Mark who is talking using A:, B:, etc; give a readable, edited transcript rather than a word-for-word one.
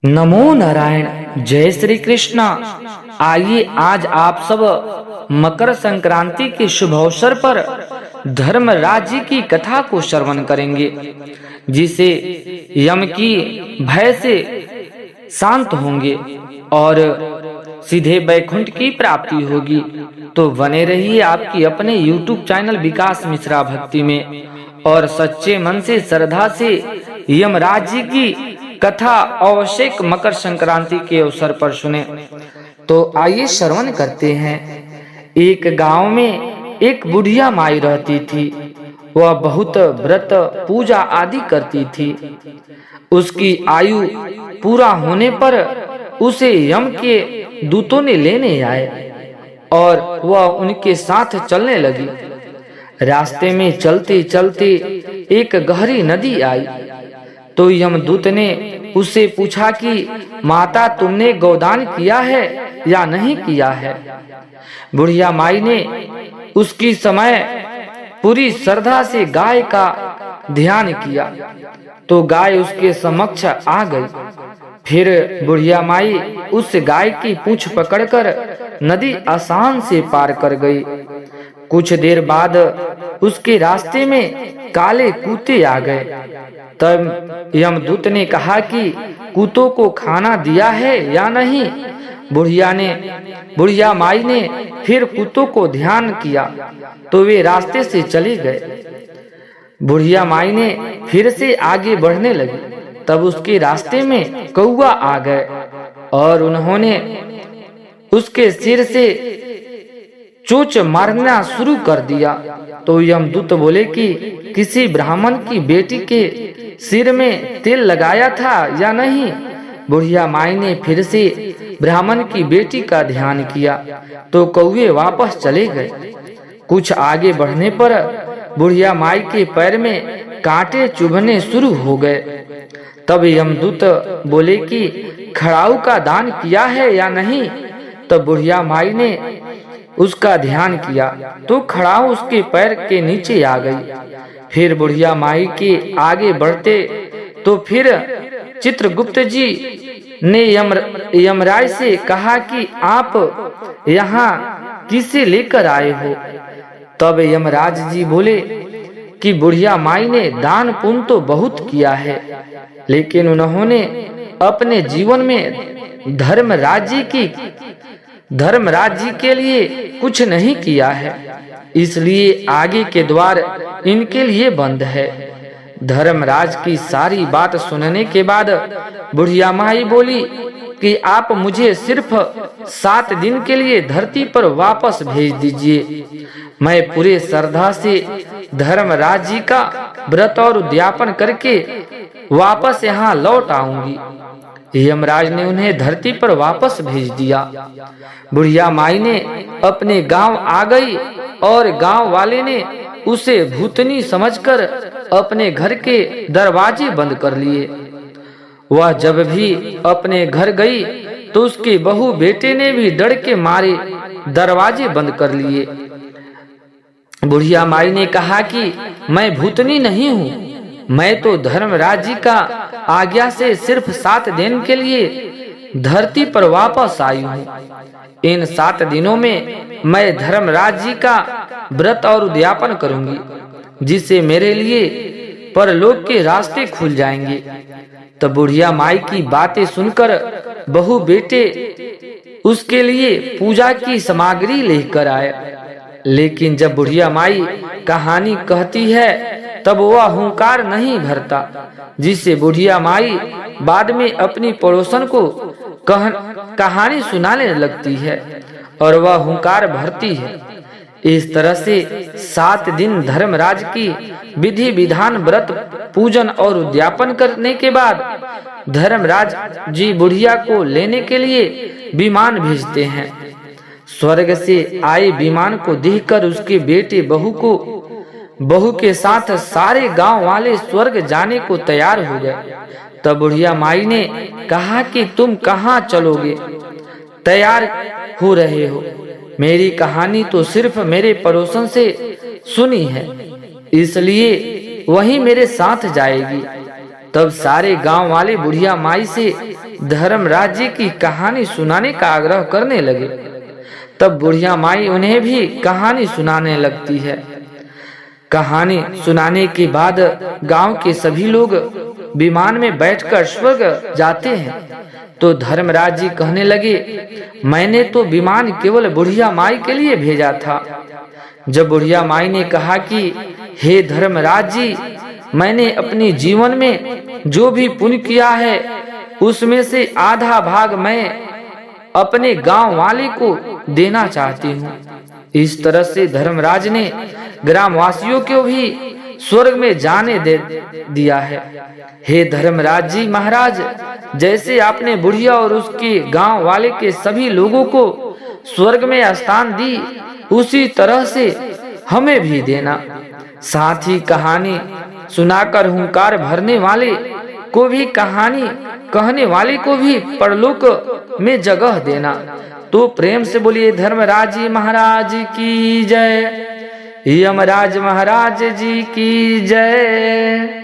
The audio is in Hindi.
A: नमो नारायण। जय श्री कृष्णा। आइए आज आप सब मकर संक्रांति के शुभ अवसर पर धर्मराज जी की कथा को श्रवण करेंगे, जिसे यम की भय से शांत होंगे और सीधे वैकुंठ की प्राप्ति होगी। तो बने रहिए आपकी अपने YouTube चैनल विकास मिश्रा भक्ति में और सच्चे मन से श्रद्धा से यमराज जी की कथा आवश्यक मकर संक्रांति के अवसर पर सुने। तो आइए श्रवण करते हैं। एक गांव में एक बुढ़िया माई रहती थी। वह बहुत व्रत पूजा आदि करती थी। उसकी आयु पूरा होने पर उसे यम के दूतों ने लेने आए और वह उनके साथ चलने लगी। रास्ते में चलते चलते एक गहरी नदी आई तो यमदूत ने उससे पूछा कि माता, तुमने गोदान किया है या नहीं किया है। बुढ़िया माई ने उसकी समय पूरी श्रद्धा से गाय का ध्यान किया तो गाय उसके समक्ष आ गई। फिर बुढ़िया माई उस गाय की पूंछ पकड़कर नदी आसान से पार कर गई। कुछ देर बाद उसके रास्ते में काले कुत्ते आ गए। तब यमदूत ने कहा कि कुत्तों को खाना दिया है या नहीं। बुढ़िया माई ने फिर कुत्तों को ध्यान किया तो वे रास्ते से चले गए। बुढ़िया माई ने फिर से आगे बढ़ने लगी। तब उसके रास्ते में कौवा आ गए और उन्होंने उसके सिर से चोंच मारना शुरू कर दिया। तो यमदूत बोले कि किसी ब्राह्मण की बेटी के सिर में तेल लगाया था या नहीं। बुढ़िया माई ने फिर से ब्राह्मण की बेटी का ध्यान किया तो कौवे वापस चले गए। कुछ आगे बढ़ने पर बुढ़िया माई के पैर में कांटे चुभने शुरू हो गए। तब यमदूत बोले कि खड़ाऊ का दान किया है या नहीं। तब बुढ़िया माई ने उसका ध्यान किया तो खड़ाऊ उसके पैर के नीचे आ गई। फिर बुढ़िया माई के आगे बढ़ते तो फिर चित्रगुप्त जी ने यमराज से कहा कि आप यहाँ किसे लेकर आए हो। तब यमराज जी बोले कि बुढ़िया माई ने दान पुण्य तो बहुत किया है, लेकिन उन्होंने अपने जीवन में धर्मराज जी के लिए कुछ नहीं किया है, इसलिए आगे के द्वार इनके लिए बंद है। धर्मराज की सारी बात सुनने के बाद बुढ़िया माई बोली कि आप मुझे सिर्फ 7 दिन के लिए धरती पर वापस भेज दीजिए। मैं पूरे श्रद्धा से धर्मराज जी का व्रत और उद्यापन करके वापस यहाँ लौट आऊंगी। यमराज ने उन्हें धरती पर वापस भेज दिया। बुढ़िया माई ने अपने गांव आ गई और गांव वाले ने उसे भूतनी समझकर अपने घर के दरवाजे बंद कर लिए। वह जब भी अपने घर गई तो उसके बहू बेटे ने भी डर के मारे दरवाजे बंद कर लिए। बुढ़िया माई ने कहा कि मैं भूतनी नहीं हूँ, मैं तो धर्मराज जी का आज्ञा से सिर्फ 7 दिन के लिए धरती पर वापस आई हूँ। इन 7 दिनों में मैं धर्मराज जी का व्रत और उद्यापन करूंगी, जिससे मेरे लिए परलोक के रास्ते खुल जाएंगे। तो बुढ़िया माई की बातें सुनकर बहू बेटे उसके लिए पूजा की सामग्री लेकर आए। लेकिन जब बुढ़िया माई कहानी कहती है तब वह हुंकार नहीं भरता, जिससे बुढ़िया माई बाद में अपनी पड़ोसन को कहानी सुनाने लगती है और वह हुंकार भरती है। इस तरह से 7 दिन धर्मराज की विधि विधान व्रत पूजन और उद्यापन करने के बाद धर्मराज जी बुढ़िया को लेने के लिए विमान भेजते हैं। स्वर्ग से आए विमान को देखकर उसके बेटे बहू के साथ सारे गांव वाले स्वर्ग जाने को तैयार हो गए। तब बुढ़िया माई ने कहा कि तुम कहाँ चलोगे, तैयार हो रहे हो। मेरी कहानी तो सिर्फ मेरे पड़ोसन से सुनी है, इसलिए वही मेरे साथ जाएगी। तब सारे गांव वाले बुढ़िया माई से धर्मराज जी की कहानी सुनाने का आग्रह करने लगे। तब बुढ़िया माई उन्हें भी कहानी सुनाने लगती है। कहानी सुनाने के बाद गांव के सभी लोग विमान में बैठकर स्वर्ग जाते हैं। तो धर्मराज जी कहने लगे, मैंने तो विमान केवल बुढ़िया माई के लिए भेजा था। जब बुढ़िया माई ने कहा कि हे धर्मराज जी, मैंने अपने जीवन में जो भी पुण्य किया है उसमें से आधा भाग मैं अपने गांव वाले को देना चाहती हूँ। इस तरह से धर्मराज ने ग्रामवासियों को भी स्वर्ग में जाने दे दिया है। हे धर्मराज जी महाराज, जैसे आपने बुढ़िया और उसके गांव वाले के सभी लोगों को स्वर्ग में स्थान दी, उसी तरह से हमें भी देना। साथ ही कहानी सुनाकर हुंकार भरने वाले को भी, कहानी कहने वाले को भी परलोक में जगह देना। तो प्रेम से बोलिए धर्मराज जी महाराज की जय, यमराज महाराज जी की जय।